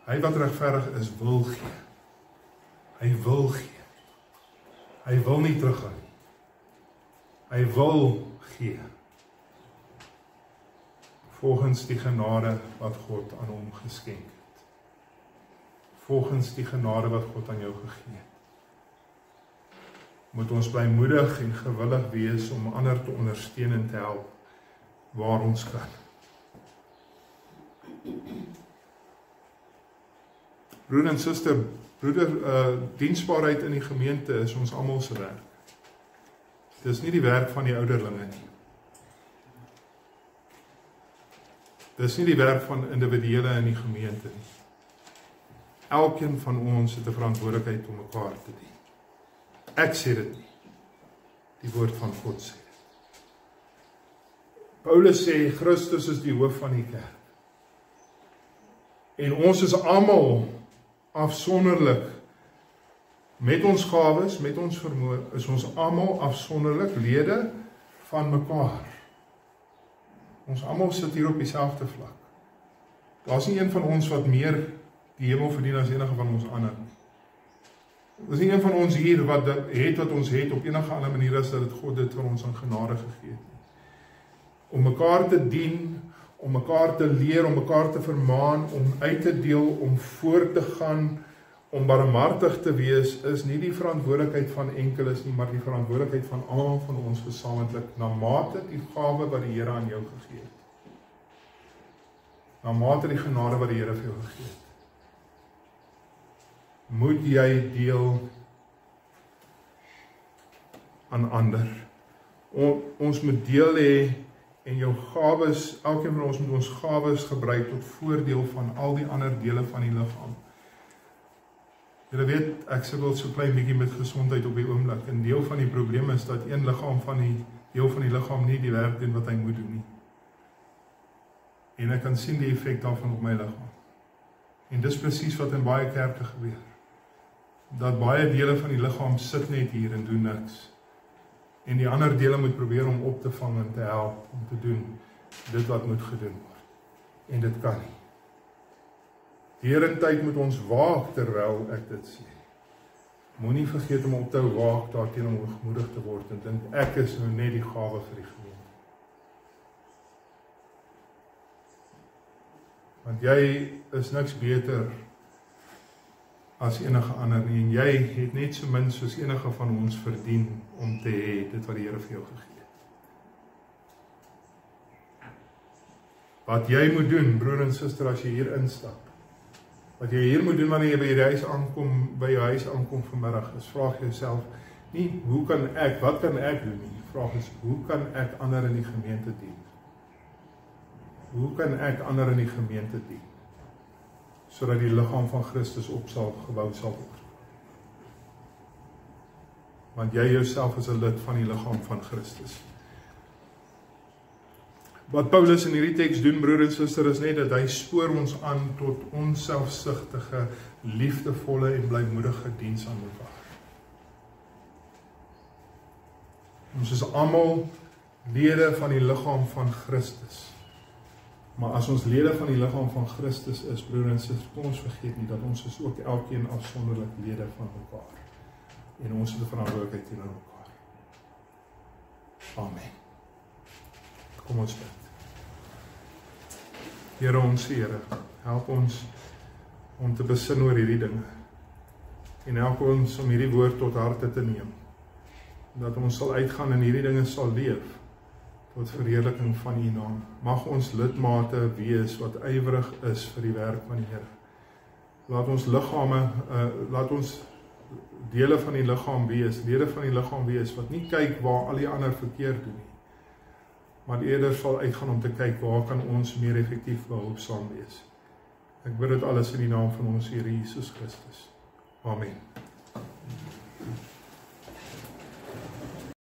Hy wat regverdig is, wil gee. Hy wil gee. Hy wil nie teruggaan nie. Hy wil gee. Volgens die genade wat God aan hom geskenk het. Volgens die genade wat God aan jou gegee het. Moet ons blymoedig en gewillig wees om ander te ondersteun en te help waar ons kan. Broer en suster, diensbaarheid in die gemeente is ons almal se werk. Dit is nie die werk van die ouderlinge nie. Dit is nie die werk van individuele in die gemeente nie. Elkeen van ons het 'n verantwoordelikheid om mekaar te dien. Ek sê dit nie. Die woord van God sê dit. Paulus sê, Christus is die hoof van die kerk. En ons is almal afsonderlik, met ons gawes, met ons vermoë, is ons almal afsonderlik lede van mekaar. Ons almal sit hier op dieselfde vlak. Daar is nie een van ons wat meer die hemel verdien as enige van ons ander nie. Daar is nie een van ons hier wat ons het op enige ander manier as dat het God dit vir ons in genade gegee het nie. Om mekaar te dien, om mekaar te leer, om mekaar te vermaan, om uit te deel, om voor te gaan, om barmhartig te wees, is nie die verantwoordelikheid van enkeles nie, maar die verantwoordelikheid van almal van ons gesamentlik, na mate die gawe wat die Here aan jou gegee het. Na mate die genade wat die Here vir jou gegee het. Moet jy deel aan ander. Ons moet deel hê en jou gawes, elkeen van ons moet ons gawes gebruik tot voordeel van al die ander dele van die liggaam. Julle weet, ek sukkel so klein bietjie met gesondheid op die oomblik. En deel van die probleem is dat een liggaam van die deel van die liggaam nie die werk doen wat hy moet doen nie. En ek kan sien die effek daarvan op my liggaam. En dis presies wat in baie kerke gebeur. Dat baie dele van die liggaam sit net hier en doen niks. En die ander dele moet probeer om op te vang en te help om te doen dit wat moet gedoen word. En dit kan nie. Derentyd moet ons waak terwyl ek dit sê. Moenie vergeet om op te waak daarteen om gemoedig te word en dink ek is nou net die gawe vir die gemeente. Want jy is niks beter as enige ander nie, en jy het net so min soos enige van ons verdien om te hê dit wat die Here vir jou gegee het. Wat jy moet doen, broer en suster, as jy hier instap, wat jy hier moet doen wanneer jy by jou huis aankom vanmiddag, is vraag jouself nie, wat kan ek doen nie? Die vraag is, hoe kan ek ander in die gemeente dien? Hoe kan ek ander in die gemeente dien? Sodat die liggaam van Christus gebou sal word. Want jy jouself is 'n lid van die liggaam van Christus. Wat Paulus in hierdie teks doen, broer en suster, is net dat hy spoor ons aan tot onselfsugtige, liefdevolle en blymoedige diens aan mekaar. Ons is almal lede van die liggaam van Christus. Maar as ons lede van die liggaam van Christus is, broer en suster, kom ons vergeet nie dat ons is ook elkeen afsonderlik lede van mekaar. En ons het 'n verantwoordelikheid teenoor mekaar. Amen. Kom ons bid. Here ons Here, help ons om te besin oor hierdie dinge. En help ons om hierdie woord tot harte te neem. Dat ons sal uitgaan en hierdie dinge sal leef tot verheerliking van U naam. Mag ons lidmate wees wat ywerig is vir die werk van die Here. Laat ons liggame, laat ons dele van die liggaam wees, lede van die liggaam wees, wat nie kyk waar al die ander verkeerd doen nie, maar eerder sal uitgaan om te kyk waar kan ons meer effektief behulpsaam wees. Ek bid dit alles in die naam van ons Here Jesus Christus. Amen.